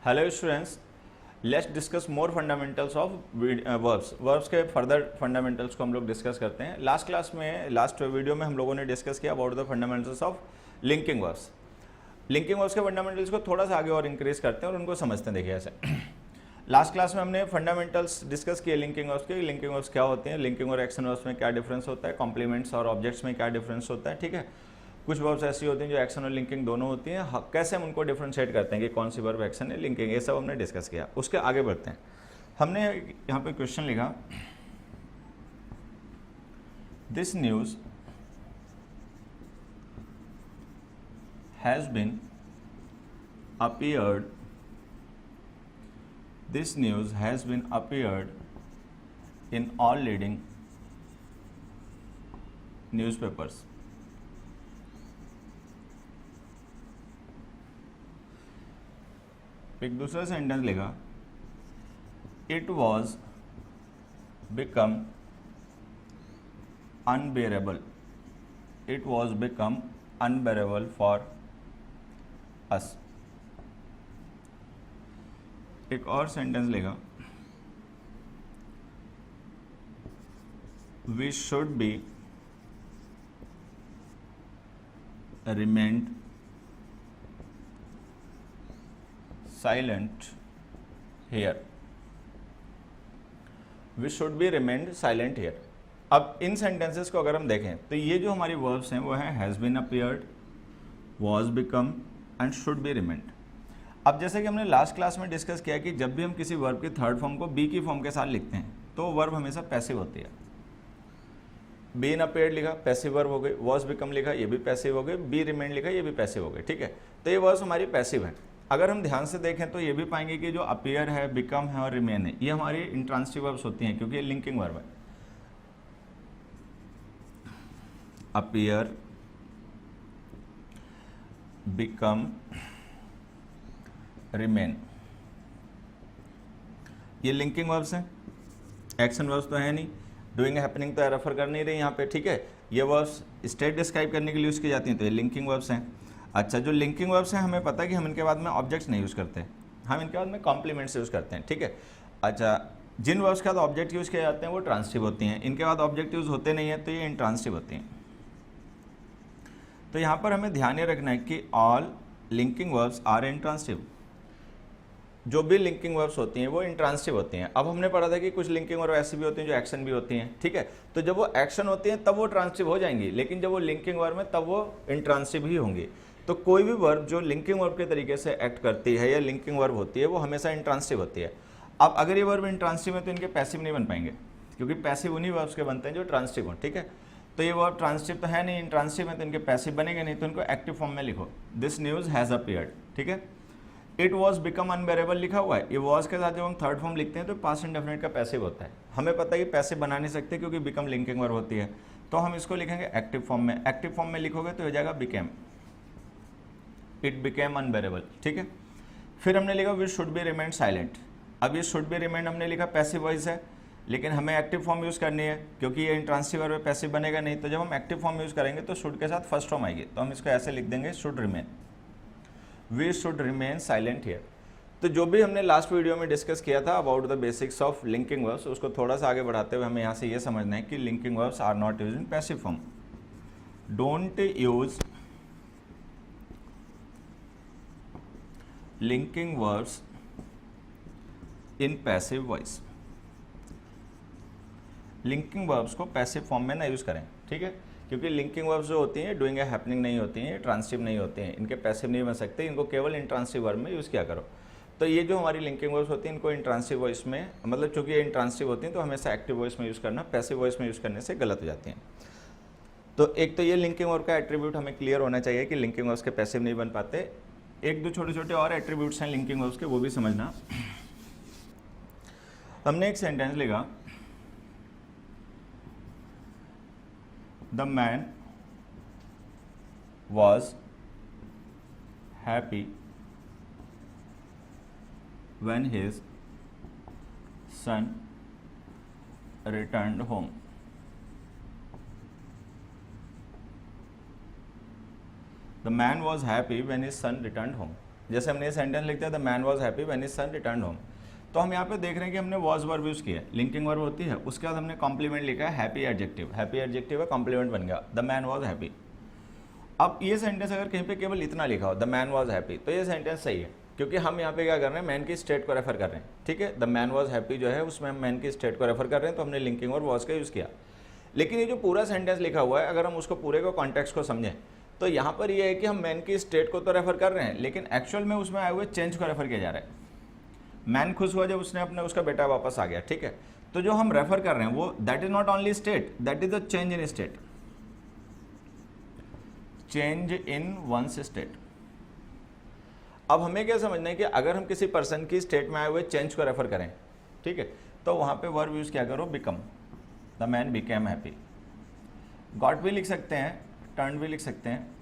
Hello students, let's discuss more fundamentals of verbs. Verbs के further fundamentals को हम लोग डिस्कस करते हैं। लास्ट वीडियो में हम लोगों ने डिस्कस किया about the fundamentals of linking verbs. Linking verbs के फंडामेंटल्स को थोड़ा सा आगे और इंक्रीज करते हैं और उनको समझते हैं। देखिए ऐसे लास्ट क्लास में हमने फंडामेंटल्स डिस्कस किए लिंकिंग वर्ब्स के। लिंकिंग वर्ब्स क्या होते हैं, लिंकिंग और एक्शन वर्ब्स में क्या डिफरेंस होता है, कॉम्प्लीमेंट्स और ऑब्जेक्ट्स में क्या डिफरेंस होता है। ठीक है, कुछ वर्ब्स ऐसी होती हैं जो एक्शन और लिंकिंग दोनों होती हैं, कैसे हम उनको डिफरेंशिएट करते हैं कि कौन सी वर्ब एक्शन है, लिंकिंग, ये सब हमने डिस्कस किया। उसके आगे बढ़ते हैं। हमने यहाँ पे क्वेश्चन लिखा, this news has been appeared, this news has been appeared in all leading newspapers. एक दूसरा सेंटेंस लिखा, it was become unbearable, it was become unbearable for us. एक और सेंटेंस लिखा, we should be remained silent here, we should be remained silent here. अब इन sentences को अगर हम देखें तो ये जो हमारी वर्ब्स हैं वो हैं has been appeared, was become and should be remained. अब जैसे कि हमने लास्ट क्लास में डिस्कस किया कि जब भी हम किसी वर्ब की थर्ड फॉर्म को बी की फॉर्म के साथ लिखते हैं तो वर्ब हमेशा पैसिव होती है। बीन अपीयर्ड लिखा, पैसिव वर्ब हो गई। वॉज बिकम लिखा, ये भी पैसिव हो गई। बी रिमेन्ड लिखा, ये भी पैसिव हो गई। ठीक है, तो ये वर्ब्स हमारी पैसिव है। अगर हम ध्यान से देखें तो ये भी पाएंगे कि जो अपीयर है, बिकम है और रिमेन है, ये हमारी इंट्रांसिटिव वर्ब्स होती हैं क्योंकि ये लिंकिंग वर्ब है। अपीयर, बिकम, रिमेन, ये लिंकिंग वर्ब्स हैं। एक्शन वर्ब्स तो है नहीं, डूइंग हैपनिंग तो रेफर कर नहीं रही यहाँ पे। ठीक है, ये वर्ब्स स्टेट डिस्क्राइब करने के लिए यूज़ की जाती हैं, तो ये लिंकिंग वर्ब्स हैं। अच्छा, जो लिंकिंग वर्ब्स हैं हमें पता है कि हम इनके बाद में ऑब्जेक्ट्स नहीं यूज़ करते, हम इनके बाद में कॉम्प्लीमेंट्स यूज़ करते हैं। ठीक है, अच्छा, जिन वर्ब्स के बाद ऑब्जेक्ट यूज़ किए जाते हैं वो ट्रांसिटिव होती हैं, इनके बाद ऑब्जेक्ट यूज़ होते नहीं हैं तो ये इंट्रांसिटिव होती हैं। तो यहाँ पर हमें ध्यान ये रखना है कि all linking verbs are intransitive. जो भी लिंकिंग वर्ब्स होती हैं वो इंट्रांसिटिव होती हैं। अब हमने पढ़ा था कि कुछ लिंकिंग वर्ब ऐसी भी होती हैं जो एक्शन भी होती हैं। ठीक है, तो जब वो एक्शन होती हैं तब वो ट्रांसिटिव हो जाएंगी, लेकिन जब वो लिंकिंग वर्ब है तब वो इंट्रांसिटिव ही होंगी। तो कोई भी वर्ब जो लिंकिंग वर्ब के तरीके से एक्ट करती है या लिंकिंग वर्ब होती है वो हमेशा इंट्रांसिटिव होती है। अब अगर ये वर्ब इंट्रांसिटिव है तो इनके पैसिव नहीं बन पाएंगे, क्योंकि पैसिव उन्हीं वर्ब्स के बनते हैं जो ट्रांसिटिव हों। ठीक है, तो ये वर्ब ट्रांसिटिव तो है नहीं, इंट्रांसिटिव है, तो इनके पैसिव बनेंगे नहीं, तो इनको एक्टिव फॉर्म में लिखो, दिस न्यूज़ हैज़ अपीयर्ड। ठीक है, इट वॉज बिकम अनबेरेबल लिखा हुआ है, ये वॉज के साथ जब हम थर्ड फॉर्म लिखते हैं तो पास्ट इंडेफिनिट का पैसिव होता है। हमें पता है कि पैसिव बना नहीं सकते क्योंकि बिकम लिंकिंग वर्ब होती है, तो हम इसको लिखेंगे एक्टिव फॉर्म में। एक्टिव फॉर्म में लिखोगे तो हो जाएगा बिकेम, इट बिकेम अनबेरेबल। ठीक है, फिर हमने लिखा we should be remained silent. अब ये शुड बी रिमेंड हमने लिखा पैसिव वॉइस है, लेकिन हमें एक्टिव फॉर्म यूज़ करनी है क्योंकि ये इंट्रांसिटिव वर्ब पैसिव बनेगा नहीं। तो जब हम एक्टिव फॉर्म यूज़ करेंगे तो शुड के साथ फर्स्ट फॉर्म आएगी, तो हम इसको ऐसे लिख देंगे, should remain, we should remain silent here. तो जो भी हमने लास्ट वीडियो में डिस्कस किया था about the basics of linking verbs, उसको थोड़ा सा आगे बढ़ाते हुए हमें यहाँ से ये समझना है कि linking verbs are not used in passive form. Don't use linking verbs in passive voice. Linking verbs को पैसिव फॉर्म में ना यूज़ करें। ठीक है, क्योंकि लिंकिंग वर्ब्स जो होती हैं डूइंग ए हैपनिंग नहीं होती हैं, ट्रांसिटिव नहीं होती हैं, इनके पैसिव नहीं बन सकते, इनको केवल इंट्रांसिटिव वर्ब में यूज़ किया करो। तो ये जो हमारी लिंकिंग वर्ब्स होती हैं इनको इंट्रांसिटिव वॉइस में, मतलब चूंकि ये इंट्रांसिटिव होती हैं तो हमेशा एक्टिव वॉइस में यूज़ करना, पैसिव वॉइस में यूज़ करने से गलत हो जाती हैं। तो एक तो ये लिंकिंग वर्ब का एट्रीब्यूट हमें क्लियर होना चाहिए कि लिंकिंग वर्ब्स के पैसिव नहीं बन पाते। एक दो छोटे छोटे और एट्रीब्यूट्स हैं लिंकिंग वर्ब्स के, वो भी समझना। हमने एक सेंटेंस लिखा, the man was happy when his son returned home. The man was happy when his son returned home. जैसे हमने ये सेंटेंस लिखते हैं the man was happy when his son return home, तो हम यहाँ पे देख रहे हैं कि हमने वॉज वर्ब यूज़ किया है, लिंकिंग वर्ब होती है, उसके बाद हमने कॉम्प्लीमेंट लिखा है हैप्पी एडजेक्टिव है, कॉम्प्लीमेंट बन गया द मैन वॉज हैप्पी। अब ये सेंटेंस अगर कहीं पे केवल इतना लिखा हो द मैन वॉज हैप्पी, तो ये सेंटेंस सही है, क्योंकि हम यहाँ पे क्या कर रहे हैं, मैन की स्टेट को रेफर कर रहे हैं, ठीक है। द मैन वॉज हैप्पी जो है उसमें हम मैन की स्टेट को रेफर कर रहे हैं, तो हमने लिंकिंग और वॉज का यूज़ किया। लेकिन ये जो पूरा सेंटेंस लिखा हुआ है, अगर हम उसको पूरे को कॉन्टेक्स्ट को समझें, तो यहाँ पर ये है कि हम मैन की स्टेट को तो रेफर कर रहे हैं, लेकिन एक्चुअल में उसमें आए हुए चेंज को रेफर किया जा रहा है। मैन खुश हुआ जब उसने अपने उसका बेटा वापस आ गया, ठीक है। तो जो हम रेफर कर रहे हैं वो that is not only state, that is the change in state, change in one's state. अब हमें क्या समझना है कि अगर हम किसी पर्सन की स्टेट में आए हुए चेंज को रेफर करें, ठीक है, तो वहां पे वर्ब यूज क्या करो, become, the man became happy. Got भी लिख सकते हैं, टर्न भी लिख सकते हैं।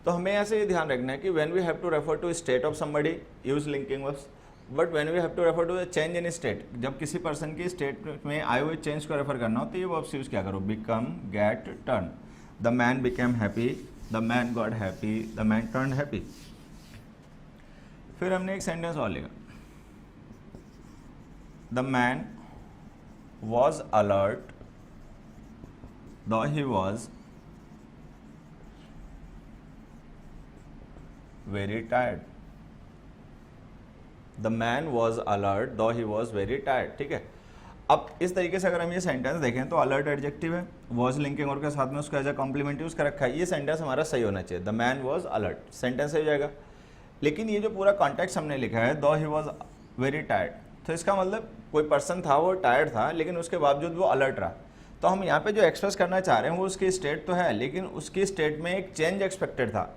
तो हमें ऐसे ये ध्यान रखना है कि when we have to refer to state of somebody use linking verbs, but when we have to refer to the change in state, जब किसी पर्सन की स्टेट में आए हुए चेंज को रेफर करना हो तो ये वर्ब्स यूज क्या करो, become, get, turn. The man became happy, the man got happy, the man turn happy. फिर हमने एक सेंटेंस और लिखा, द मैन वॉज अलर्ट दो he was very tired. The man was alert दो ही वॉज वेरी टायर्ड, ठीक है। अब इस तरीके से अगर हम ये सेंटेंस देखें तो अलर्ट एडजेक्टिव है, वॉज लिंकिंग और के साथ में उसका एज अ कॉम्प्लीमेंट यूज कर रखा है, ये सेंटेंस हमारा सही होना चाहिए, the man was alert, sentence सही हो जाएगा। लेकिन ये जो पूरा कॉन्टेक्स्ट हमने लिखा है दो ही वॉज वेरी टायर्ड, तो इसका मतलब कोई पर्सन था वो टायर्ड था, लेकिन उसके बावजूद वो अलर्ट रहा। तो हम यहाँ पे जो एक्सप्रेस करना चाह रहे हैं वो उसकी स्टेट तो है, लेकिन उसकी स्टेट में एक चेंज एक्सपेक्टेड था।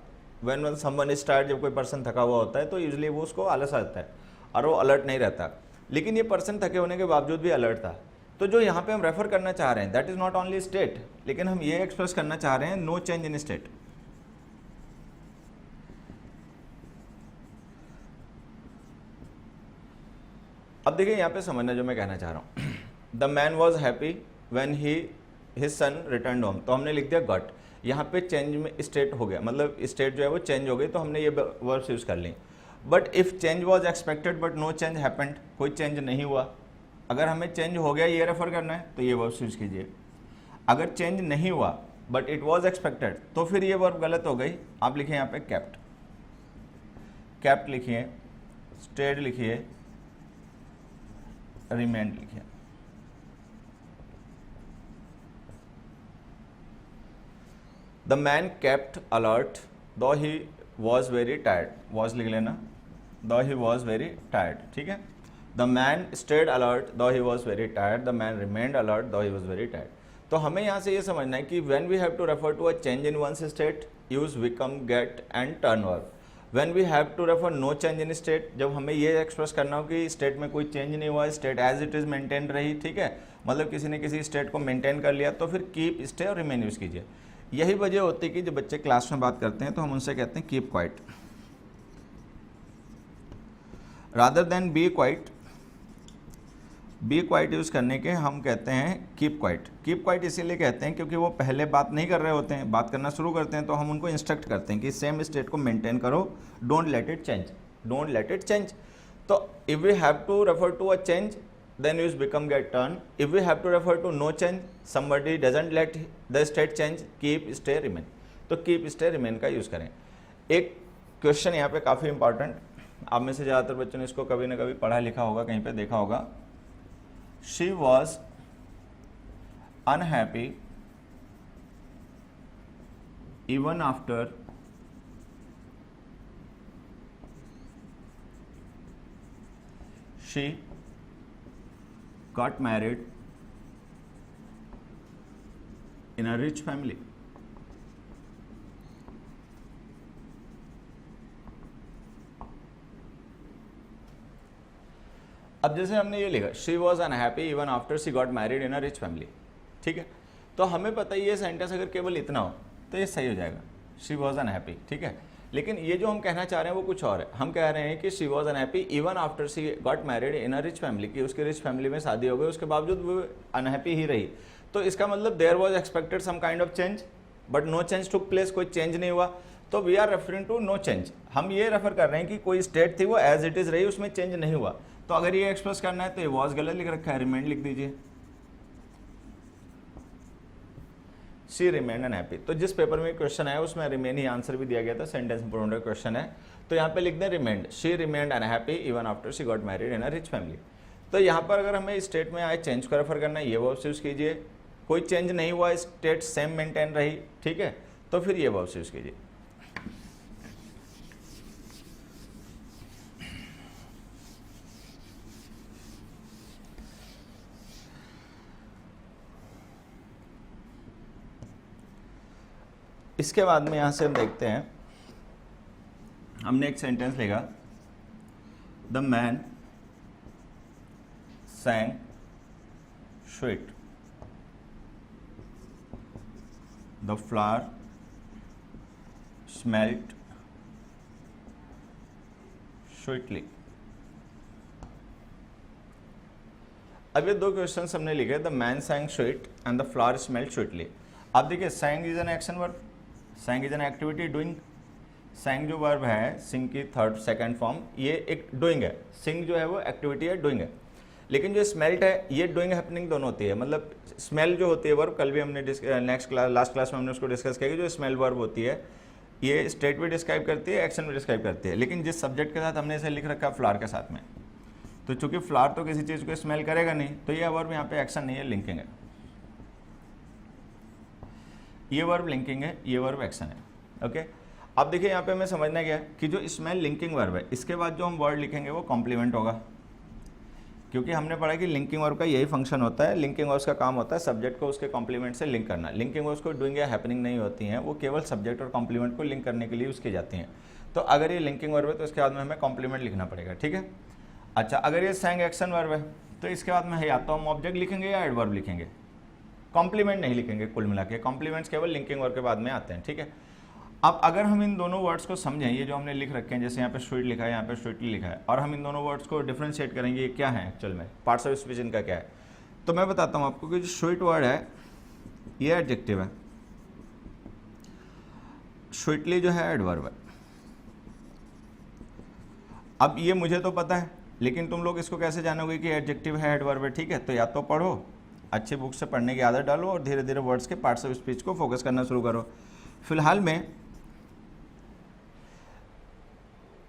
व्हेन समवन इज टायर्ड, जब कोई पर्सन थका हुआ होता है तो यूजुअली वो उसको आलस आता है और वो अलर्ट नहीं रहता, लेकिन ये पर्सन थके होने के बावजूद भी अलर्ट था। तो जो यहाँ पे हम रेफर करना चाह रहे हैं that is not only state, लेकिन हम ये एक्सप्रेस करना चाह रहे हैं नो चेंज इन स्टेट। अब देखिए यहाँ पे समझना जो मैं कहना चाह रहा हूँ, the man was happy when his son return home, तो हमने लिख दिया गॉट, यहाँ पे चेंज में स्टेट हो गया, मतलब स्टेट जो है वो चेंज हो गई, तो हमने ये वर्ब्स यूज कर ली। But if change was expected but no change happened, कोई चेंज नहीं हुआ, अगर हमें चेंज हो गया ये रेफर करना है तो ये वर्ब्स यूज कीजिए। अगर चेंज नहीं हुआ बट इट वॉज एक्सपेक्टेड, तो फिर ये वर्ब गलत हो गई। आप लिखिए यहाँ पे कैप्ट, कैप्ट लिखिए, स्टेड लिखिए, रिमेंड लिखिए। द मैन केप्ट अलर्ट दो he was very tired, was लिख लेना, दो ही वॉज वेरी टायर्ड, ठीक है। द मैन स्टेड अलर्ट दो he was very tired, the man remained alert दो ही वॉज वेरी टायर्ड। तो हमें यहाँ से ये समझना है कि when we have to refer to a change in one's state use become, get and turn verb. When we have to refer no change in state, जब हमें ये एक्सप्रेस करना हो कि स्टेट में कोई चेंज नहीं हुआ, state as it is maintain रही, ठीक है, मतलब किसी ने किसी स्टेट को मेंटेन कर लिया, तो फिर कीप, स्टे और रिमेन यूज कीजिए। यही वजह होती है कि जब बच्चे क्लास में बात करते हैं तो हम उनसे कहते हैं keep quiet rather than be quiet. Be quiet use करने के हम कहते हैं कीप क्वाइट। कीप क्वाइट इसीलिए कहते हैं क्योंकि वो पहले बात नहीं कर रहे होते हैं, बात करना शुरू करते हैं तो हम उनको इंस्ट्रक्ट करते हैं कि सेम स्टेट को मेंटेन करो, don't let it change, don't let it change. तो if we have to refer to a change then use become, get, turn. If we have to refer to no change, somebody doesn't let the state change, keep, stay, remain. तो keep, stay, remain का use करें। एक question यहाँ पे काफ़ी important, आप में से ज़्यादातर बच्चों ने इसको कभी ना कभी पढ़ा लिखा होगा, कहीं पे देखा होगा। She was unhappy even after she got married in a rich family. अब जैसे हमने ये लिखा she was unhappy even after she got married in a rich family, ठीक है, तो हमें पता है ये सेंटेंस अगर केवल इतना हो तो ये सही हो जाएगा, शी वॉज अनहैप्पी, ठीक है। लेकिन ये जो हम कहना चाह रहे हैं वो कुछ और है। हम कह रहे हैं कि she was unhappy even after she got married in a rich family, कि उसके रिच फैमिली में शादी हो गई, उसके बावजूद वो अनहैप्पी ही रही। तो इसका मतलब there was expected some kind of change, but no change took place, कोई चेंज नहीं हुआ, तो we are referring to no change. हम ये रेफर कर रहे हैं कि कोई स्टेट थी वो एज इट इज रही, उसमें चेंज नहीं हुआ। तो अगर ये एक्सप्रेस करना है तो ये वॉज गलत लिख रखा है, रिमेंड लिख दीजिए, शी रिमेंड अनहैप्पी। तो जिस पेपर में क्वेश्चन आया उसमें रिमेन ही आंसर भी दिया गया था, सेंटेंस इंपोर्टेंट क्वेश्चन है, तो यहाँ पे लिख दें remained, she remained unhappy even after she got married in a rich family. तो यहाँ पर अगर हमें स्टेट में आए चेंज को रेफर करना है, ये वर्ब्स यूज कीजिए, कोई चेंज नहीं हुआ, स्टेट सेम मेंटेन रही, ठीक है, तो फिर ये वर्ब्स यूज कीजिए। इसके बाद में यहां से हम देखते हैं, हमने एक सेंटेंस लिखा, the man sang sweet, the flower smelt sweetly। अब ये दो क्वेश्चंस हमने लिखे, the man sang sweet and the flower smelt sweetly। अब देखिए sang is an action verb, sang is an activity doing, sang जो वर्ब है sing की थर्ड सेकंड फॉर्म, ये एक डूइंग है, sing जो है वो एक्टिविटी है, डूइंग है। लेकिन जो स्मेल्ट है ये डूइंग हैपनिंग दोनों होती है, मतलब स्मेल जो होती है वर्ब, कल भी हमने नेक्स्ट क्लास लास्ट क्लास में हमने उसको डिस्कस किया कि जो स्मेल वर्ब होती है ये स्टेट भी डिस्क्राइब करती है, एक्शन भी डिस्क्राइब करती है। लेकिन जिस सब्जेक्ट के साथ हमने इसे लिख रखा है फ्लावर के साथ में, तो चूंकि फ्लावर तो किसी चीज़ को स्मेल करेगा नहीं, तो ये वर्ब यहाँ पे एक्शन नहीं है, लिंकिंग है। ये वर्ब लिंकिंग है, ये वर्ब एक्शन है। ओके, अब देखिए यहाँ पे हमें समझना क्या है कि जो स्मेल लिंकिंग वर्ब है, इसके बाद जो हम वर्ड लिखेंगे वो कॉम्प्लीमेंट होगा, क्योंकि हमने पढ़ा कि लिंकिंग वर्ब का यही फंक्शन होता है। लिंकिंग वर्ब्स का काम होता है सब्जेक्ट को उसके कॉम्प्लीमेंट से लिंक करना। लिंकिंग वर्ब्स को डूइंग या हैपनिंग नहीं होती हैं, वो केवल सब्जेक्ट और कॉम्प्लीमेंट को लिंक करने के लिए यूज़ की जाती हैं। तो अगर ये लिंकिंग वर्ब है तो इसके बाद में हमें कॉम्प्लीमेंट लिखना पड़ेगा, ठीक है। अच्छा, अगर ये sang एक्शन वर्ब है तो इसके बाद में या तो हम ऑब्जेक्ट लिखेंगे या एडवर्ब लिखेंगे, कॉम्प्लीमेंट नहीं लिखेंगे। कुल मिला के कॉम्प्लीमेंट्स केवल लिंकिंग वर्ब के बाद में आते हैं, ठीक है। अब अगर हम इन दोनों वर्ड्स को समझें, ये जो हमने लिख रखे हैं, जैसे यहाँ पे स्वीट लिखा है, यहाँ पे स्वीटली लिखा है, और हम इन दोनों वर्ड्स को डिफ्रेंशिएट करेंगे ये क्या है एक्चुअल में, पार्ट्स ऑफ स्पीच इनका क्या है, तो मैं बताता हूँ आपको कि जो स्वीट वर्ड है ये एडजेक्टिव है, स्वीटली जो है एडवर्ब है। अब ये मुझे तो पता है, लेकिन तुम लोग इसको कैसे जानोगे कि एडजेक्टिव है एडवर्ब है, ठीक है। तो या तो पढ़ो, अच्छी बुक से पढ़ने की आदत डालो और धीरे धीरे वर्ड्स के पार्ट्स ऑफ स्पीच को फोकस करना शुरू करो। फिलहाल में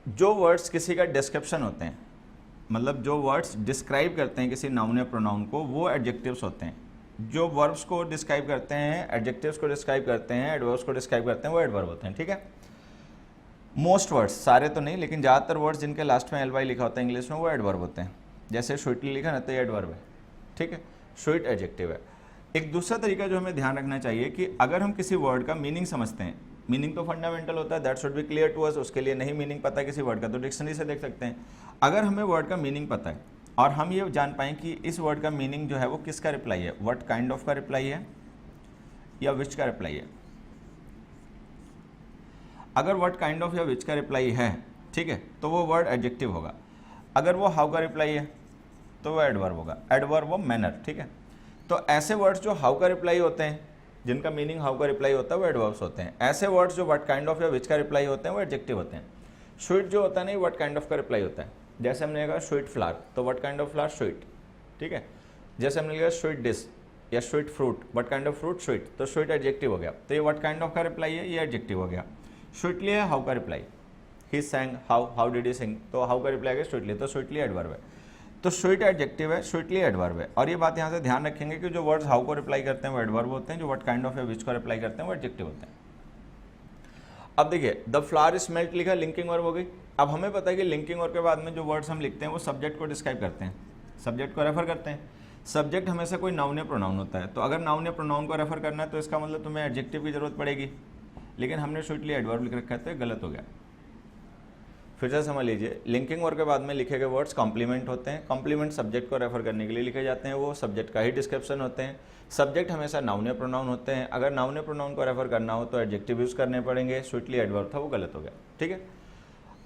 जो वर्ड्स किसी का डिस्क्रिप्शन होते हैं, मतलब जो वर्ड्स डिस्क्राइब करते हैं किसी नाउन या प्रोनाउन को, वो एडजेक्टिव्स होते हैं। जो वर्ब्स को डिस्क्राइब करते हैं, एडजेक्टिव्स को डिस्क्राइब करते हैं, एडवर्ब्स को डिस्क्राइब करते हैं, वो एडवर्ब होते हैं, ठीक है। मोस्ट वर्ड्स, सारे तो नहीं, लेकिन ज़्यादातर वर्ड्स जिनके लास्ट में एल लिखा होता है इंग्लिश में, वो एडवर्ब होते हैं। जैसे स्वीटली लिखा ना, तो ये एडवर्ब है, ठीक है, स्वीट एडजेक्टिव है। एक दूसरा तरीका जो हमें ध्यान रखना चाहिए कि अगर हम किसी वर्ड का मीनिंग समझते हैं, मीनिंग तो फंडामेंटल होता है, that should be clear to us. उसके लिए नहीं मीनिंग पता है किसी वर्ड का तो डिक्शनरी से देख सकते हैं। अगर हमें वर्ड का मीनिंग पता है और हम ये जान पाएँ कि इस वर्ड का मीनिंग जो है वो किसका रिप्लाई है, व्हाट काइंड ऑफ का रिप्लाई है या विच का रिप्लाई है। अगर व्हाट काइंड ऑफ या विच का रिप्लाई है, ठीक है, तो वो वर्ड एडजेक्टिव होगा। अगर वो हाउ का रिप्लाई है तो वो एडवर्ब होगा, एडवर्ब वो मैनर, ठीक है। तो ऐसे वर्ड्स जो हाउ का रिप्लाई होते हैं, जिनका मीनिंग हाउ का रिप्लाई होता है, वो एडवर्ब्स होते हैं। ऐसे वर्ड्स जो व्हाट काइंड ऑफ या विच का रिप्लाई होते हैं, वो एडजेक्टिव होते हैं। स्वीट जो होता है नहीं, व्हाट काइंड ऑफ का रिप्लाई होता है। जैसे हमने कहा स्वीट फ्लावर, तो what kind of flower, sweet, ठीक है। जैसे हमने लिखा स्वीट डिश या sweet fruit, what kind of fruit, sweet, तो स्वीट एडजेक्टिव हो गया। तो ये व्हाट काइंड ऑफ का रिप्लाई है, ये एडजेक्टिव हो गया। स्वीटली है हाउ का reply, he sang how did he sing, तो हाउ का रिप्लाई है स्वीटली, तो स्वीटली एडवर्ब है। तो स्वीट एडजेक्टिव है, स्वीटली एडवर्ब है। और ये बात यहाँ से ध्यान रखेंगे कि जो वर्ड्स हाउ को रिप्लाई करते हैं वो एडवर्ब होते हैं, जो व्हाट काइंड ऑफ या विच को रिप्लाई करते हैं वो एडजेक्टिव होते हैं। अब देखिए, द फ्लावर स्मेल्ट लिखा, लिंकिंग वर्ब हो गई। अब हमें पता है कि लिंकिंग वर्ब के बाद में जो वर्ड्स हम लिखते हैं वो सब्जेक्ट को डिस्क्राइब करते हैं, सब्जेक्ट को रेफर करते हैं। सब्जेक्ट हमेशा कोई नाउन या प्रोनाउन होता है, तो अगर नाउन या प्रोनाउन को रेफर करना है तो इसका मतलब तुम्हें एडजेक्टिव की जरूरत पड़ेगी, लेकिन हमने स्वीटली एडवर्ब लिख रखा है तो ये गलत हो गया। फिर से समझ लीजिए, लिंकिंग वर्ब के बाद में लिखे गए वर्ड्स कॉम्प्लीमेंट होते हैं। कॉम्प्लीमेंट सब्जेक्ट को रेफर करने के लिए लिखे जाते हैं, वो सब्जेक्ट का ही डिस्क्रिप्शन होते हैं। सब्जेक्ट हमेशा नाउन या प्रोनाउन होते हैं। अगर नाउन या प्रोनाउन को रेफर करना हो तो एडजेक्टिव यूज करने पड़ेंगे। स्वीटली एडवर्ब था, वो गलत हो गया, ठीक है।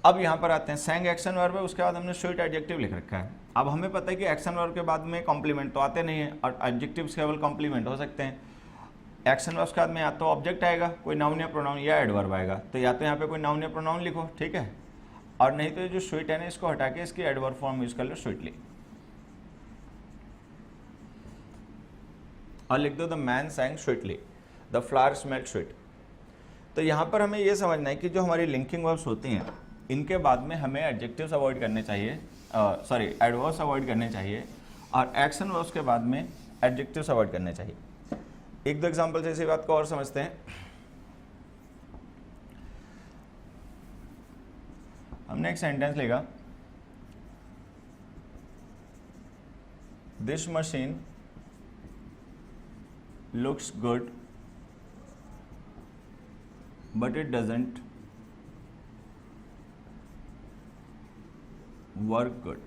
अब यहाँ पर आते हैं, sang एक्शन वर्ब है, उसके बाद हमने स्वीट एडजेक्टिव लिख रखा है। अब हमें पता है कि एक्शन वर्ब के बाद में कॉम्प्लीमेंट तो आते नहीं है और एडजेक्टिव्स केवल कॉम्प्लीमेंट हो सकते हैं। एक्शन वर्ब्स के बाद में या तो ऑब्जेक्ट आएगा, कोई नाउन या प्रोनाउन, या एडवर्ब आएगा। तो या तो यहाँ पे कोई नाउन या प्रोनाउन लिखो, ठीक है, और नहीं तो ये जो स्वीट है ना इसको हटा के इसकी एडवर्ब फॉर्म यूज कर लो, स्वीटली। और लिख दो the man सैंग sweetly, the flower smelled sweet. तो यहाँ पर हमें ये समझना है कि जो हमारी लिंकिंग वर्ब्स होती हैं इनके बाद में हमें एडजेक्टिव्स अवॉइड करने चाहिए, सॉरी एडवर्ब्स अवॉइड करने चाहिए, और एक्शन वर्ब्स के बाद में एडजेक्टिव्स अवॉइड करने चाहिए। एक दो एग्जांपल से इसी बात को और समझते हैं। हमने एक सेंटेंस लिखा, this machine looks good but it doesn't work good.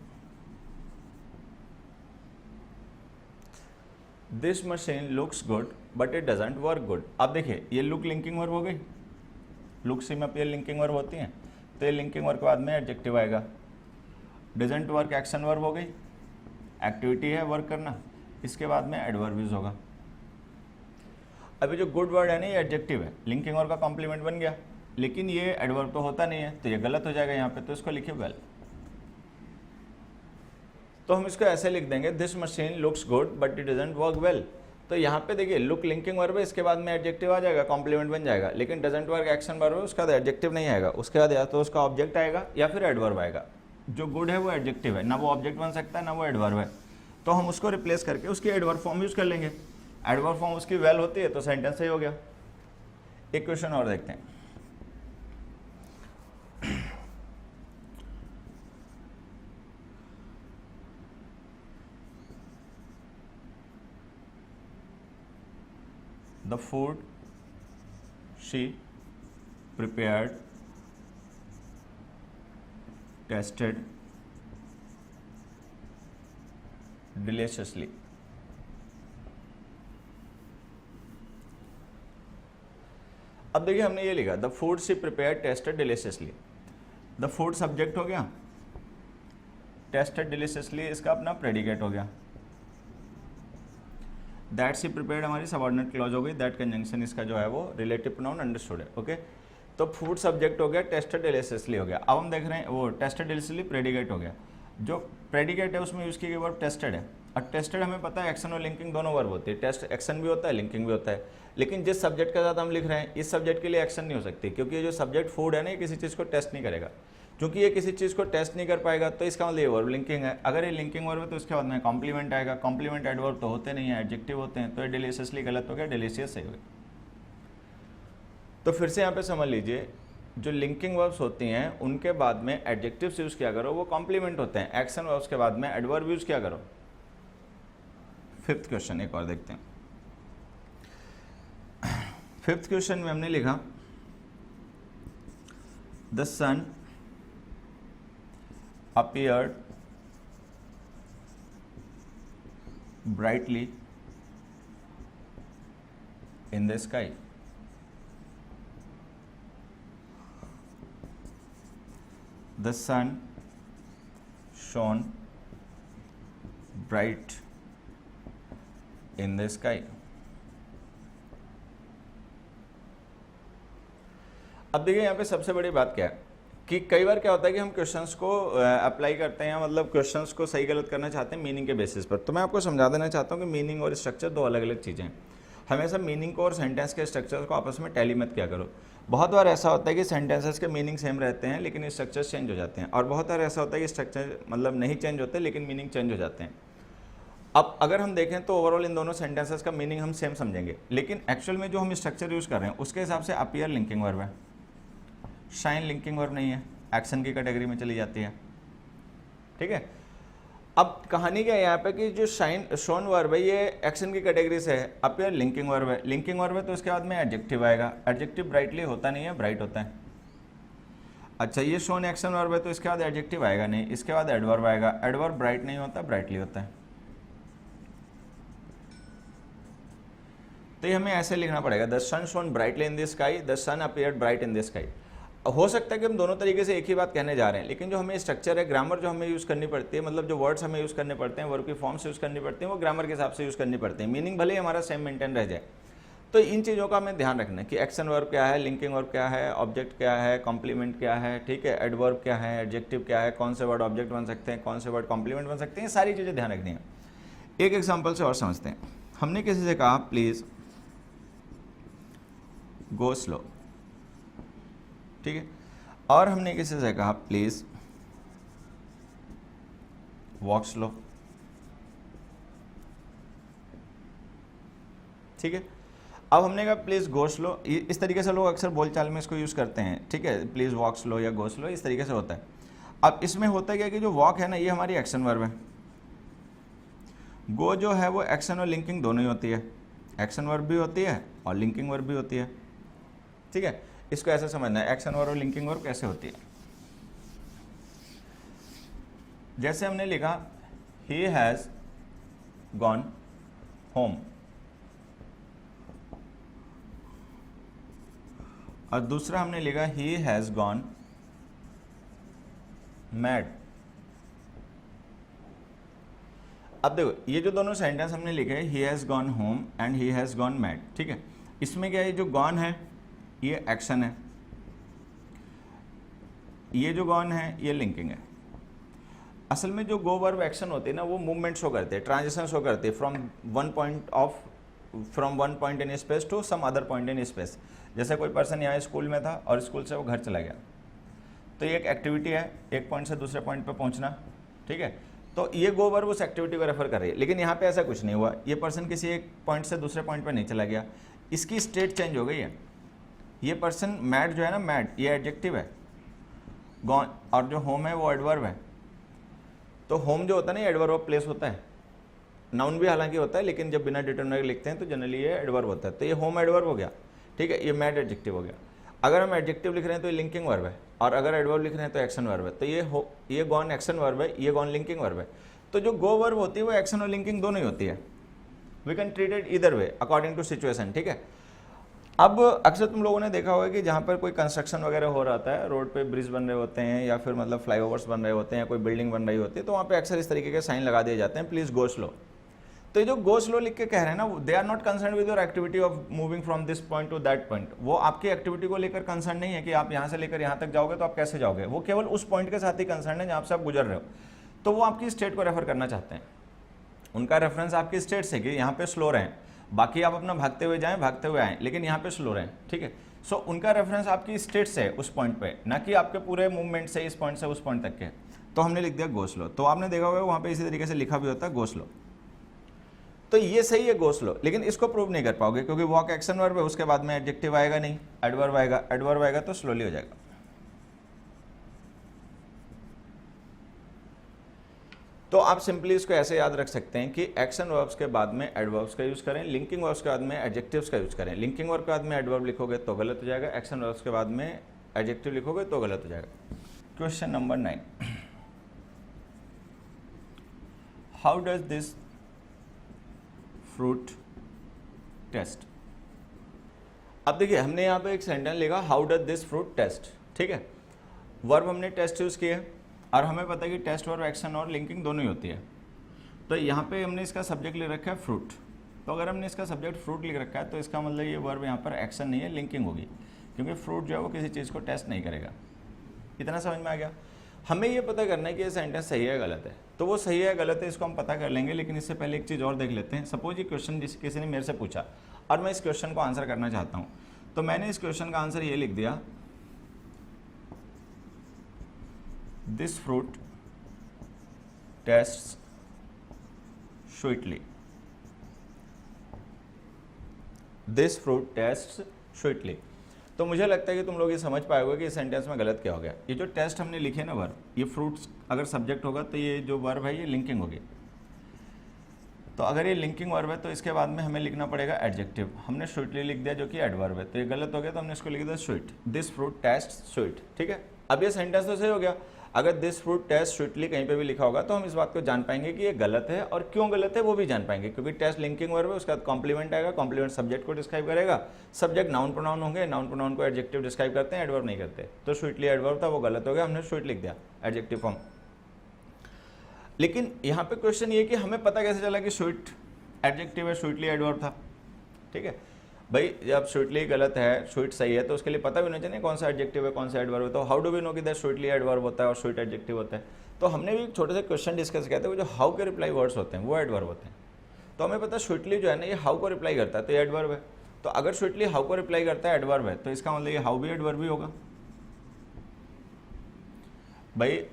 This machine looks good but it doesn't work good. अब देखिए ये लुक लिंकिंग वर्ब हो गई, लुक से में अपीयर लिंकिंग वर्ब होती हैं, तो ये लिंकिंग वर्ब के बाद में एडजेक्टिव आएगा। डजंट वर्क एक्शन वर्ब हो गई, एक्टिविटी है वर्क करना, इसके बाद में एडवर्ब यूज होगा। अभी जो गुड वर्ड है ना ये एडजेक्टिव है, लिंकिंग वर्ब का कॉम्प्लीमेंट बन गया, लेकिन ये एडवर्ब तो होता नहीं है, तो ये गलत हो जाएगा यहाँ पे, तो इसको लिखिए वेल। तो हम इसको ऐसे लिख देंगे, this machine looks good but it doesn't work well. तो यहाँ पे देखिए लुक लिंकिंग वर्ब है, इसके बाद में एडजेक्टिव आ जाएगा, कॉम्प्लीमेंट बन जाएगा, लेकिन डजंट वर्क एक्शन वर्ब है, उसका एडजेक्टिव नहीं आएगा, उसके बाद या तो उसका ऑब्जेक्ट आएगा या फिर एडवर्ब आएगा। जो गुड है वो एडजेक्टिव है, ना वो ऑब्जेक्ट बन सकता है ना वो एडवर्ब है, तो हम उसको रिप्लेस करके उसकी एडवर्ब फॉर्म यूज कर लेंगे। एडवर्ब फॉर्म उसकी वेल होती है तो सेंटेंस सही हो गया। एक क्वेश्चन और देखते हैं। The food she prepared tasted deliciously. अब देखिए हमने ये लिखा, the food she prepare tasted deliciously. The food subject हो गया, टेस्टेड डिलीशियसली इसका अपना प्रेडिकेट हो गया, दैट शी प्रिपेयर्ड हमारी सबऑर्डिनेट क्लॉज हो गई, दैट कंजंक्शन इसका जो है वो रिलेटिव प्रोनाउन अंडरस्टूड है। ओके, तो फूड सब्जेक्ट हो गया, टेस्टेड डिलीशियसली हो गया। अब हम देख रहे हैं वो टेस्टेड डिलीशियसली प्रेडिकेट हो गया, जो प्रेडिकेट है उसमें यूज की गई वर्ब टेस्टेड है, और टेस्टेड हमें पता है एक्शन और लिंकिंग दोनों वर्ब होती है, टेस्ट एक्शन भी होता है लिंकिंग भी होता है, लेकिन जिस सब्जेक्ट के साथ हम लिख रहे हैं इस सब्जेक्ट के लिए एक्शन नहीं हो सकती, क्योंकि ये जो सब्जेक्ट फूड है ना ये किसी चीज़ को टेस्ट नहीं करेगा, क्योंकि ये किसी चीज़ को टेस्ट नहीं कर पाएगा तो इसका मतलब ये वर्ब लिंकिंग है। अगर ये लिंकिंग वर्ब है तो उसके बाद में कॉम्प्लीमेंट आएगा, कॉम्प्लीमेंट एडवर्ब तो होते नहीं है, एडजेक्टिव होते हैं, तो ये डिलीशियसली गलत हो गया, डिलीशियस सही हो गया। तो फिर से यहाँ पे समझ लीजिए, जो लिंकिंग वर्ब्स होती हैं उनके बाद में एडजेक्टिव्स यूज किया करो, वो कॉम्प्लीमेंट होते हैं, एक्शन वर्ब्स के बाद में एडवर्ब यूज किया करो। फिफ्थ क्वेश्चन एक और देखते हैं। फिफ्थ क्वेश्चन में हमने लिखा, the sun appeared brightly in the sky. The sun shone bright in the sky. अब देखिए यहाँ पे सबसे बड़ी बात क्या है कि कई बार क्या होता है कि हम क्वेश्चंस को अप्लाई करते हैं, मतलब क्वेश्चंस को सही गलत करना चाहते हैं मीनिंग के बेसिस पर। तो मैं आपको समझा देना चाहता हूँ कि मीनिंग और स्ट्रक्चर दो अलग अलग चीज़ें हैं। हमेशा मीनिंग को और सेंटेंस के स्ट्रक्चर को आपस में टैली मत किया करो। बहुत बार ऐसा होता है कि सेंटेंसेस के मीनिंग सेम रहते हैं लेकिन स्ट्रक्चर चेंज हो जाते हैं, और बहुत बार ऐसा होता है कि स्ट्रक्चर मतलब नहीं चेंज होते लेकिन मीनिंग चेंज हो जाते हैं। अब अगर हम देखें तो ओवरऑल इन दोनों सेंटेंसेस का मीनिंग हम सेम समझेंगे, लेकिन एक्चुअल में जो हम स्ट्रक्चर यूज़ कर रहे हैं उसके हिसाब से अपीयर लिंकिंग वर्ब है, शाइन लिंकिंग वर्ब नहीं है, एक्शन की कैटेगरी में चली जाती है। ठीक है, अब कहानी क्या है यहाँ पे कि जो शोन वर्ब है ये एक्शन की कैटेगरी से है, अपीयर लिंकिंग वर्ब है। लिंकिंग वर्ब है तो इसके बाद में एडजेक्टिव आएगा, एडजेक्टिव ब्राइटली होता नहीं है, ब्राइट होता है। अच्छा, ये शोन एक्शन वर्ब है तो इसके बाद एडजेक्टिव आएगा नहीं, इसके बाद एडवर्ब आएगा, एडवर्ब ब्राइट नहीं होता, ब्राइटली होता है। तो ये हमें ऐसे लिखना पड़ेगा, the sun shone brightly in the sky, the sun appeared bright in the sky. हो सकता है कि हम दोनों तरीके से एक ही बात कहने जा रहे हैं, लेकिन जो हमें स्ट्रक्चर है, ग्रामर जो हमें यूज़ करनी पड़ती है, मतलब जो वर्ड्स हमें यूज़ करने पड़ते हैं, वर्ब की फॉर्म्स यूज़ करनी पड़ती हैं, वो ग्रामर के हिसाब से यूज़ करनी पड़ती है। मीनिंग भले ही हमारा सेम मेंटेन रह जाए, तो इन चीज़ों का हमें ध्यान रखना है कि एक्शन वर्ब क्या है, लिंकिंग वर्ब क्या है, ऑब्जेक्ट क्या है, कॉम्प्लीमेंट क्या है, ठीक है, एडवर्ब क्या है, एडजेक्टिव क्या है, कौन से वर्ड ऑब्जेक्ट बन सकते हैं, कौन से वर्ड कॉम्प्लीमेंट बन सकते हैं, ये सारी चीज़ें ध्यान रखनी है। एक एग्जाम्पल से और समझते हैं। हमने किसी से कहा प्लीज़ गो स्लो, ठीक है, और हमने किसी से कहा प्लीज़ वॉक स्लो, ठीक है। अब हमने कहा प्लीज़ गो स्लो, इस तरीके से लोग अक्सर बोलचाल में इसको यूज़ करते हैं, ठीक है, प्लीज़ वॉक स्लो या गो स्लो, इस तरीके से होता है। अब इसमें होता क्या कि जो वॉक है ना, ये हमारी एक्शन वर्ब है, गो जो है वो एक्शन और लिंकिंग दोनों ही होती है, एक्शन वर्ब भी होती है और लिंकिंग वर्ब भी होती है, ठीक है। इसको ऐसे समझना है, एक्शन वर्ब और लिंकिंग वर्ब कैसे होती है। जैसे हमने लिखा ही हैज़ गॉन होम, और दूसरा हमने लिखा ही हैज़ गॉन मैड। अब देखो ये जो दोनों सेंटेंस हमने लिखे हैं, he has gone home and he has gone mad, ठीक है। इसमें क्या है, जो गॉन है ये एक्शन है, ये जो गॉन है ये लिंकिंग है। असल में जो गो वर्ब एक्शन होते हैं ना, वो मूवमेंट शो करते हैं, ट्रांजिशन शो करते हैं from one point in space to some other point in space. जैसे कोई पर्सन यहाँ स्कूल में था और स्कूल से वो घर चला गया, तो ये एक एक्टिविटी है, एक पॉइंट से दूसरे पॉइंट पे पहुँचना, ठीक है। तो ये गो वर्ब उस एक्टिविटी को रेफर कर रही है, लेकिन यहाँ पे ऐसा कुछ नहीं हुआ, ये पर्सन किसी एक पॉइंट से दूसरे पॉइंट पे नहीं चला गया, इसकी स्टेट चेंज हो गई है। ये पर्सन मैड जो है ना, मैड ये एडजेक्टिव है, गॉन, और जो होम है वो एडवर्ब है। तो होम जो होता है ना, एडवर्ब ऑफ प्लेस होता है, नाउन भी हालांकि होता है, लेकिन जब बिना डिटरमिनर लिखते हैं तो जनरली ये एडवर्ब होता है। तो ये होम एडवर्ब हो गया, ठीक है, ये मैड एडजेक्टिव हो गया। अगर हम एडजेक्टिव लिख रहे हैं तो ये लिंकिंग वर्ब है, और अगर एडवर्ब लिख रहे हैं तो एक्शन वर्ब है। तो ये गॉन एक्शन वर्ब है, ये गॉन लिंकिंग वर्ब है। तो जो गो वर्ब होती है वो एक्शन और लिंकिंग दोनों ही होती है। We can treat it either way according to situation, ठीक है। अब अक्सर तुम लोगों ने देखा होगा कि जहाँ पर कोई कंस्ट्रक्शन वगैरह हो रहा है, रोड पे ब्रिज बन रहे होते हैं या फिर मतलब फ्लाईओवर्स बन रहे होते हैं, कोई बिल्डिंग बन रही होती है, तो वहाँ पे अक्सर इस तरीके के साइन लगा दिए जाते हैं, प्लीज़ गो स्लो। तो ये जो गो स्लो लिख के कह रहे हैं ना, they are not concern with your activity of moving from this point to that point. वो आपकी एक्टिविटी को लेकर कंसर्न नहीं है कि आप यहाँ से लेकर यहाँ तक जाओगे तो आप कैसे जाओगे, वो केवल उस पॉइंट के साथ ही कंसर्न है जहाँ से आप गुजर रहे हो। तो वो आपकी स्टेट को रेफर करना चाहते हैं, उनका रेफरेंस आपकी स्टेट से कि यहाँ पे स्लो रहें, बाकी आप अपना भागते हुए जाएं, भागते हुए आएँ, लेकिन यहाँ पे स्लो रहें, ठीक है। सो उनका रेफरेंस आपकी स्टेट से उस पॉइंट पे, ना कि आपके पूरे मूवमेंट से इस पॉइंट से उस पॉइंट तक के। तो हमने लिख दिया गो स्लो। तो आपने देखा होगा वहाँ पे इसी तरीके से लिखा भी होता है गो स्लो। तो ये सही है गो स्लो, लेकिन इसको प्रूव नहीं कर पाओगे क्योंकि वॉक एक्शन वर्ब है, उसके बाद में एडजेक्टिव आएगा नहीं, एडवर्ब आएगा, एडवर्ब आएगा तो स्लोली हो जाएगा। तो आप सिंपली इसको ऐसे याद रख सकते हैं कि एक्शन वर्ब्स के बाद में एडवर्ब्स का यूज़ करें, लिंकिंग वर्ब्स के बाद में एडजेक्टिव्स का यूज़ करें। लिंकिंग वर्ब के बाद में एडवर्ब लिखोगे तो गलत हो जाएगा, एक्शन वर्ब्स के बाद में एडजेक्टिव लिखोगे तो गलत हो जाएगा। Question number 9, how does this fruit taste. अब देखिए हमने यहाँ पे एक सेंटेंस लिखा how does this fruit taste, ठीक है। वर्ब हमने टेस्ट यूज़ किया और हमें पता है कि टेस्ट वर्ब एक्शन और लिंकिंग दोनों ही होती है। तो यहाँ पे हमने इसका सब्जेक्ट लिख रखा है फ्रूट। तो अगर हमने इसका सब्जेक्ट फ्रूट लिख रखा है तो इसका मतलब ये वर्ब यहाँ पर एक्शन नहीं है, लिंकिंग होगी, क्योंकि फ्रूट जो है वो किसी चीज़ को टेस्ट नहीं करेगा। इतना समझ में आ गया। हमें ये पता करना है कि ये सेंटेंस सही है गलत है, तो वो सही है गलत है इसको हम पता कर लेंगे, लेकिन इससे पहले एक चीज़ और देख लेते हैं। सपोज ये क्वेश्चन किसी ने मेरे से पूछा और मैं इस क्वेश्चन को आंसर करना चाहता हूँ, तो मैंने इस क्वेश्चन का आंसर ये लिख दिया, this fruit tests sweetly, this fruit tests sweetly. तो मुझे लगता है कि तुम लोग ये समझ पाओगे कि इस सेंटेंस में गलत क्या हो गया। ये जो टेस्ट हमने लिखे ना वर्ब, ये फ्रूट्स अगर सब्जेक्ट होगा तो ये जो वर्ब है ये लिंकिंग होगी। तो अगर ये लिंकिंग वर्ब है तो इसके बाद में हमें लिखना पड़ेगा एडजेक्टिव। हमने स्वीटली लिख दिया जो कि एडवर्ब है, तो ये गलत हो गया, तो हमने इसको लिख दिया sweet, this fruit test sweet, ठीक है। अब ये सेंटेंस तो सही हो गया। अगर दिस फ्रूट टेस्ट स्वीटली कहीं पे भी लिखा होगा तो हम इस बात को जान पाएंगे कि ये गलत है, और क्यों गलत है वो भी जान पाएंगे, क्योंकि टेस्ट लिंकिंग वर्ब है, उसका कॉम्प्लीमेंट आएगा, कॉम्प्लीमेंट सब्जेक्ट को डिस्क्राइब करेगा, सब्जेक्ट नाउन प्रोनाउन होंगे, नाउन प्रोनाउन को एडजेक्टिव डिस्क्राइब करते हैं, एडवर्ब नहीं करते। तो स्वीटली एडवर्ब था, वो गलत हो गया, हमने स्वीट लिख दिया एडजेक्टिव फॉर्म। लेकिन यहाँ पे क्वेश्चन ये कि हमें पता कैसे चला कि स्वीट एडजेक्टिव है, स्वीटली एडवर्ब था, ठीक है। भाई जब स्वीटली गलत है, स्वीट सही है, तो उसके लिए पता भी नहीं चाहिए कौन सा एडजेक्टिव है, कौन सा एडवर्ब है। तो हाउ डू वी नो कि दैट स्वीटली एडवर्ब होता है और स्वीट एडजेक्टिव होता है। तो हमने भी छोटे से क्वेश्चन डिस्कस किया था, वो जो हाउ के रिप्लाई वर्ड्स होते हैं वो एडवर्ब होते हैं। तो हमें पता है स्वीटली जो है ना ये हाउ को रिप्लाई करता है, तो ये एडवर्ब है। तो अगर स्वीटली हाउ को रिप्लाई करता है, एडवर्ब है, तो इसका मतलब ये हाउ भी एडवर्ब ही होगा। भाई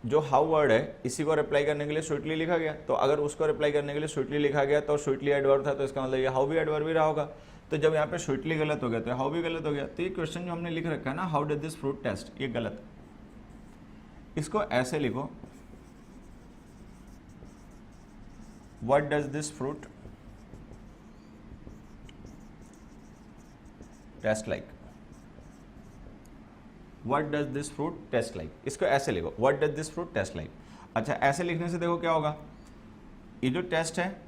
जो हाउ वर्ड है इसी को रिप्लाई करने के लिए स्वीटली लिखा गया, तो अगर उसको रिप्लाई करने के लिए स्वीटली लिखा गया तो स्वीटली एडवर्ब था, तो इसका मतलब ये हाउ भी एडवर्ब ही रहा होगा। तो जब यहाँ पे स्वीटली गलत हो गया तो हाउ भी गलत हो गया। तो ये क्वेश्चन जो हमने लिख रखा है ना, how did this fruit taste, ये गलत। इसको ऐसे लिखो, what does this fruit taste like, what does this fruit taste like, इसको ऐसे लिखो, what does this fruit taste like. अच्छा, ऐसे लिखने से देखो क्या होगा, ये जो टेस्ट है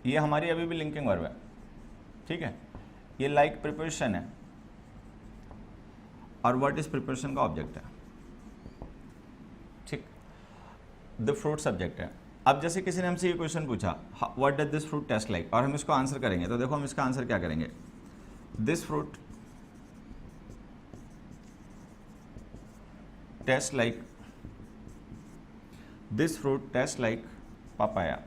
ये हमारी अभी भी लिंकिंग वर्ब है, ठीक है। ये लाइक प्रिपोजिशन है और व्हाट इज प्रिपोजिशन का ऑब्जेक्ट है, ठीक। द फ्रूट सब्जेक्ट है। अब जैसे किसी ने हमसे ये क्वेश्चन पूछा, what does this fruit taste like, और हम इसको आंसर करेंगे, तो देखो हम इसका आंसर क्या करेंगे, this fruit taste like, this fruit taste like papaya,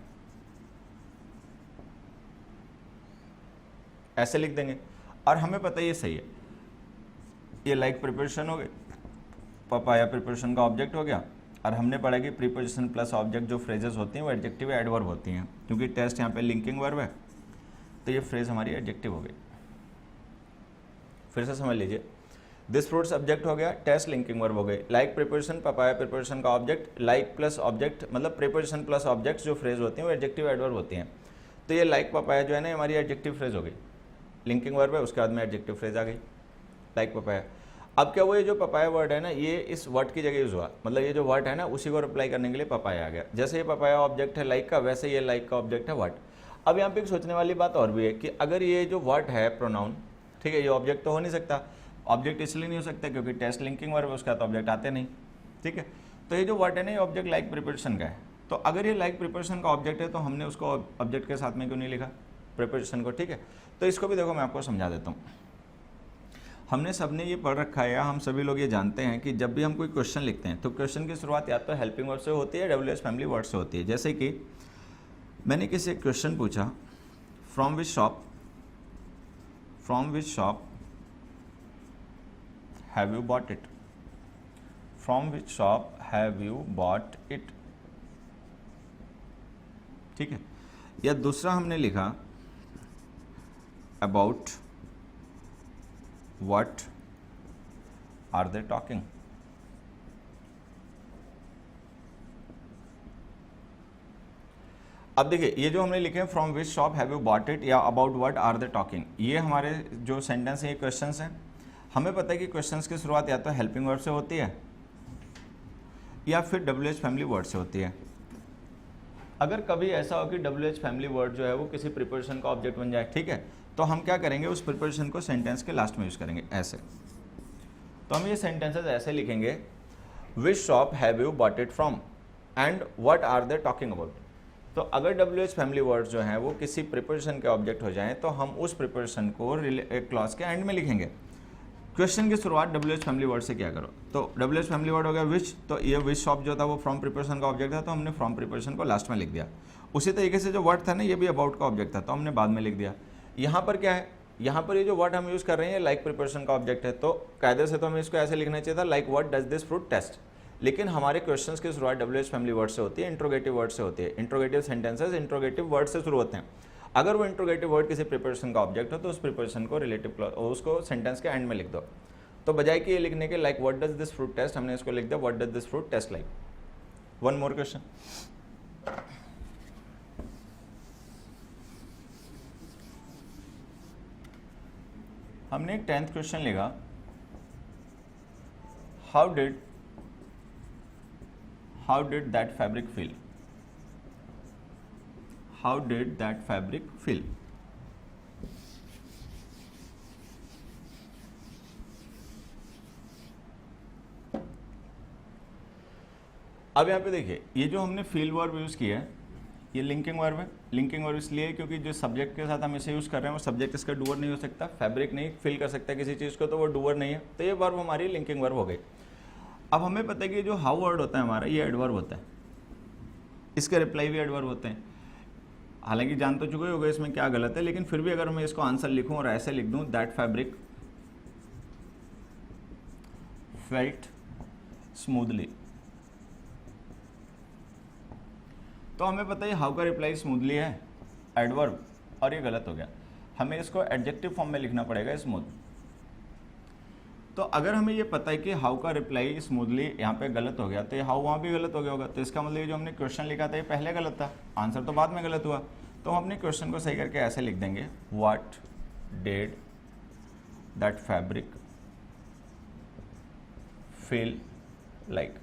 ऐसे लिख देंगे। और हमें पता है ये सही है, ये लाइक प्रिपोजिशन हो गई, पापाया प्रिपोजिशन का ऑब्जेक्ट हो गया। और हमने पढ़ा कि प्रीपोजिशन प्लस ऑब्जेक्ट जो फ्रेजेस होती हैं वो एडजेक्टिव या एडवर्ब होती हैं, क्योंकि टेस्ट यहाँ पे लिंकिंग वर्ब है, तो ये फ्रेज हमारी एडजेक्टिव हो गई। फिर से समझ लीजिए, दिस फ्रूट सब्जेक्ट हो गया, टेस्ट लिंकिंग वर्ब हो गई, लाइक प्रीपोजिशन, पापाया प्रीपोजिशन का ऑब्जेक्ट, लाइक प्लस ऑब्जेक्ट मतलब प्रीपोजिशन प्लस ऑब्जेक्ट जो फ्रेज होती हैं वो एडजेक्टिव एडवर्ब होती हैं। तो ये लाइक पापाया जो है ना हमारी एडजेक्टिव फ्रेज हो गई, लिंकिंग वर्ब है, उसके बाद में एडजेक्टिव फ्रेज आ गई, लाइक पपाया। अब क्या हुआ, ये जो पपाया वर्ड है ना ये इस वर्ड की जगह यूज हुआ, मतलब ये जो वर्ड है ना उसी को रिप्लाई करने के लिए पपाया आ गया। जैसे ये पपाया ऑब्जेक्ट है लाइक का, वैसे ये लाइक का ऑब्जेक्ट है वर्ड। अब यहाँ पे एक सोचने वाली बात और भी है कि अगर ये जो वर्ड है प्रोनाउन, ठीक है, ये ऑब्जेक्ट तो हो नहीं सकता। ऑब्जेक्ट इसलिए नहीं हो सकता क्योंकि टेस्ट लिंकिंग वर्ब है, उसका तो ऑब्जेक्ट आते नहीं, ठीक है। तो ये जो वर्ड है ना ये ऑब्जेक्ट लाइक प्रिपोजिशन का है। तो अगर ये लाइक प्रिपोजिशन का ऑब्जेक्ट है तो हमने उसको ऑब्जेक्ट के साथ में क्यों नहीं लिखा, प्रिपोजिशन को, ठीक है। तो इसको भी देखो मैं आपको समझा देता हूँ। हमने सबने ये पढ़ रखा है, या हम सभी लोग ये जानते हैं कि जब भी हम कोई क्वेश्चन लिखते हैं तो क्वेश्चन की शुरुआत या तो हेल्पिंग वर्ड से होती है, डब्ल्यूएच फैमिली वर्ड से होती है। जैसे कि मैंने किसी एक क्वेश्चन पूछा, from which shop have you bought it, from which shop have you bought it, ठीक है। या दूसरा हमने लिखा about what are they talking, अब देखिए ये जो हमने लिखे हैं from which shop have you bought it या about what are they talking, ये हमारे जो सेंटेंस है ये क्वेश्चंस हैं। हमें पता है कि क्वेश्चंस की शुरुआत या तो हेल्पिंग वर्ड से होती है या फिर डब्ल्यूएच फैमिली वर्ड से होती है। अगर कभी ऐसा हो कि डब्ल्यूएच फैमिली वर्ड जो है वो किसी प्रीपोजिशन का ऑब्जेक्ट बन जाए, ठीक है, तो हम क्या करेंगे, उस प्रीपोजिशन को सेंटेंस के लास्ट में यूज करेंगे ऐसे। तो हम ये सेंटेंसेस ऐसे लिखेंगे, which shop have you bought it from and what are they talking about. तो अगर डब्ल्यूएच फैमिली वर्ड्स जो हैं वो किसी प्रीपोजिशन के ऑब्जेक्ट हो जाएं तो हम उस प्रीपोजिशन को क्लॉज के एंड में लिखेंगे। क्वेश्चन की शुरुआत डब्ल्यूएच फैमिली वर्ड से क्या करो, तो डब्ल्यूएच फैमिली वर्ड हो गया विच, तो ये विच शॉप जो था वो फ्रॉम प्रीपोजिशन का ऑब्जेक्ट था, तो हमने फ्रॉम प्रीपोजिशन को लास्ट में लिख दिया। उसी तरीके से जो वर्ड था ना ये भी अबाउट का ऑब्जेक्ट था, तो हमने बाद में लिख दिया। यहाँ पर क्या है, यहाँ पर ये जो वर्ड हम यूज़ कर रहे हैं लाइक प्रीपोजिशन का ऑब्जेक्ट है, तो कायदे से तो हमें इसको ऐसे लिखना चाहिए था, like what does this fruit taste. लेकिन हमारे क्वेश्चंस की शुरुआत डब्ल्यूएच फैमिली वर्ड से होती है, इंट्रोगेटिव वर्ड से होती है। इंट्रोगेटिव सेंटेंसेस इंट्रोगेटिव वर्ड से शुरू होते हैं। अगर वो इंट्रोगेटिव वर्ड किसी प्रीपोजिशन का ऑब्जेक्ट हो तो उस प्रीपोजिशन को रिलेटिव उसको सेंटेंस के एंड में लिख दो। तो बजाय कि ये लिखने के like what does this fruit taste, हमने इसको लिख दिया what does this fruit taste like. One more question, हमने एक 10th क्वेश्चन लिखा, how did that fabric feel, how did that fabric feel. अब यहाँ पे देखिए ये जो हमने फील वर्ब यूज किया है ये लिंकिंग वर्ब है। लिंकिंग वर्ब इसलिए क्योंकि जो सब्जेक्ट के साथ हम इसे यूज़ कर रहे हैं वो सब्जेक्ट इसका डूअर नहीं हो सकता, फैब्रिक नहीं फिल कर सकता किसी चीज़ को, तो वो डूअर नहीं है, तो ये वर्ब हमारी लिंकिंग वर्ब हो गई। अब हमें पता है कि जो हाउ वर्ड होता है हमारा ये एडवर्ब होता है, इसके रिप्लाई भी एडवर्ब होते हैं। हालांकि जान तो चुके होगा इसमें क्या गलत है, लेकिन फिर भी अगर मैं इसको आंसर लिखूं और ऐसे लिख दूं, दैट फैब्रिक फेल्ट स्मूथली, तो हमें पता है हाउ का रिप्लाई स्मूथली है एडवर्ब, और ये गलत हो गया, हमें इसको एडजेक्टिव फॉर्म में लिखना पड़ेगा स्मूथ। तो अगर हमें ये पता है कि हाउ का रिप्लाई स्मूथली यहाँ पे गलत हो गया, तो ये हाउ वहाँ भी गलत हो गया होगा, तो इसका मतलब ये जो हमने क्वेश्चन लिखा था ये पहले गलत था, आंसर तो बाद में गलत हुआ। तो हम अपने क्वेश्चन को सही करके ऐसे लिख देंगे, what did that fabric feel like,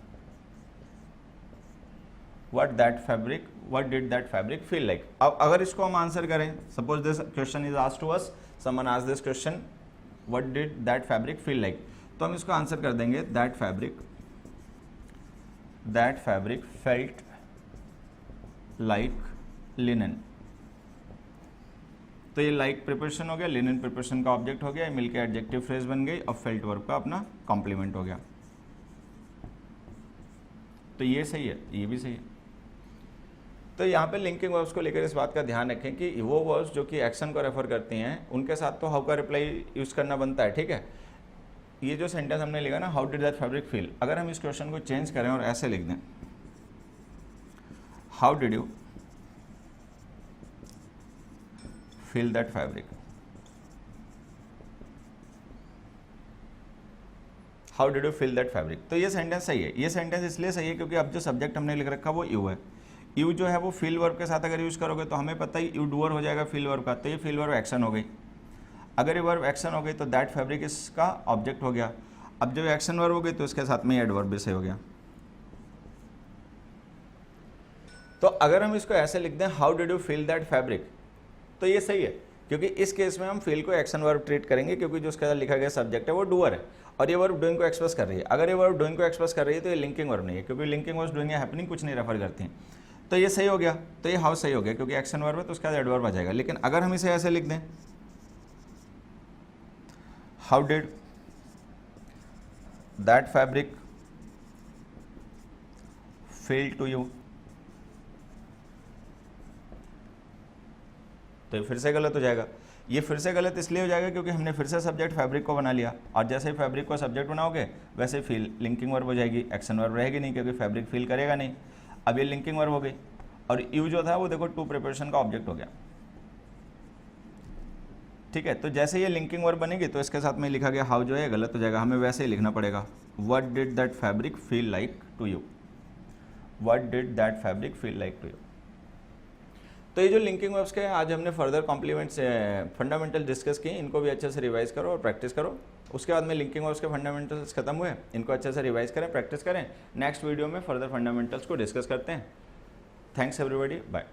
what did that fabric feel like. अब अगर इसको हम आंसर करें, suppose this question is asked to us, someone asked this question what did that fabric feel like, तो हम इसको आंसर कर देंगे that fabric felt like linen. तो ये लाइक प्रिपरेशन हो गया, लिनन प्रिपरेशन का ऑब्जेक्ट हो गया, मिलकर एडजेक्टिव फ्रेज बन गई, और फेल्ट वर्ब का अपना कॉम्प्लीमेंट हो गया। तो ये सही है, ये भी सही है। तो यहाँ पे लिंकिंग वर्ब्स को लेकर इस बात का ध्यान रखें कि वो वर्ब्स जो कि एक्शन को रेफर करती हैं उनके साथ तो हाउ का रिप्लाई यूज़ करना बनता है, ठीक है। ये जो सेंटेंस हमने लिखा ना, how did that fabric feel, अगर हम इस क्वेश्चन को चेंज करें और ऐसे लिख दें, how did you feel that fabric, how did you feel that fabric, तो ये सेंटेंस सही है। ये सेंटेंस इसलिए सही है क्योंकि अब जो सब्जेक्ट हमने लिख रखा वो यू है, यू जो है वो फील वर्ब के साथ अगर यूज़ करोगे तो हमें पता ही यू डूअर हो जाएगा फील वर्ब का, तो ये फील वर्ब एक्शन हो गई। अगर ये वर्ब एक्शन हो गई तो दैट फैब्रिक इसका ऑब्जेक्ट हो गया। अब जब एक्शन वर्ब हो गई तो इसके साथ में एडवर्ब भी सही हो गया। तो अगर हम इसको ऐसे लिख दें, how did you feel that fabric, तो ये सही है क्योंकि इस केस में हम फील को एक्शन वर्ब ट्रीट करेंगे, क्योंकि जो उसके साथ लिखा गया सब्जेक्ट है वो डूअर है और ये वर्ब डूइंग को एक्सप्रेस कर रही है। अगर ये वर्ब डूइंग को एक्सप्रेस कर रही है तो ये लिंकिंग वर्ब नहीं है, क्योंकि लिंकिंग वर्ब्स डूइंग या हैपनिंग कुछ नहीं रेफर करती हैं। तो ये सही हो गया, तो ये हाउ सही हो गया क्योंकि एक्शन वर्ब है तो उसका एडवर्ब आ जाएगा। लेकिन अगर हम इसे ऐसे लिख दें, how did that fabric feel to you, तो फिर से गलत हो जाएगा। ये फिर से गलत इसलिए हो जाएगा क्योंकि हमने फिर से सब्जेक्ट फैब्रिक को बना लिया, और जैसे ही फैब्रिक को सब्जेक्ट बनाओगे वैसे फील लिंकिंग वर्ब हो जाएगी, एक्शन वर्ब रहेगी नहीं क्योंकि फैब्रिक फील करेगा नहीं। अब ये लिंकिंग वर्ब हो गई और यू जो था वो देखो टू प्रिपरेशन का ऑब्जेक्ट हो गया, ठीक है। तो जैसे ये लिंकिंग वर्ब बनेगी तो इसके साथ में लिखा गया हाउ जो है गलत हो जाएगा, हमें वैसे ही लिखना पड़ेगा, what did that fabric feel like to you, what did that fabric feel like to you. तो ये जो लिंकिंग वर्ब्स के आज हमने फर्दर कॉम्प्लीमेंट्स फंडामेंटल डिस्कस किए, इनको भी अच्छे से रिवाइज करो और प्रैक्टिस करो। उसके बाद में लिंकिंग वर्ब्स के फंडामेंटल्स खत्म हुए, इनको अच्छे से रिवाइज करें, प्रैक्टिस करें। नेक्स्ट वीडियो में फर्दर फंडामेंटल्स को डिस्कस करते हैं। Thanks everybody, bye.